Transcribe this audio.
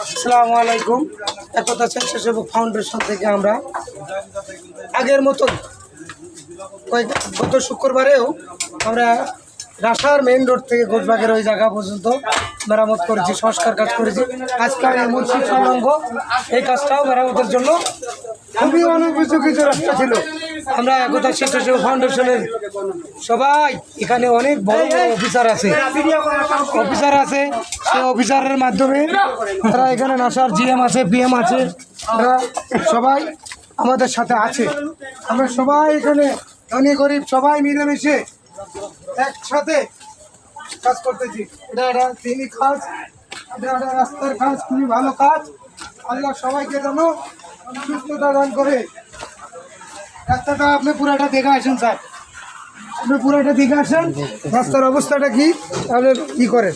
আসসালামু আলাইকুম। একতা স্বেচ্ছাসেবক ফাউন্ডেশন থেকে আমরা আগের মতন গত শুক্রবারেও আমরা রাশার মেইন রোড থেকে ঘোষবাগের ওই জায়গা পর্যন্ত মেরামত করেছি, সংস্কার কাজ করেছি। আজকে মুন্সির সংলগ্ন এই কাজটাও মেরামতের জন্য খুবই অনুপযোগী রাস্তা ছিল। আমরা একতা স্বেচ্ছাসেবক ফাউন্ডেশনের সবাই এখানে অনেক বড় বড় অফিসার আছে সেই অফিসারের মাধ্যমে তারা এখানে নাসার জিএম আছে, পিএম আছে, তারা সবাই আমাদের সাথে আছে। আমরা সবাই এখানে ধনী গরিব সবাই মিলেমিশে একসাথে কাজ করতেছি। এটা তিনি কাজ, এটা রাস্তার কাজ, খুবই ভালো কাজ। আল্লাহ সবাইকে যেন সুস্থতা দান করে। রাস্তাটা আপনি পুরাটা দেখে আসেন স্যার, আপনি পুরাটা দেখে আসেন রাস্তার অবস্থাটা কি, আপনি কি করেন।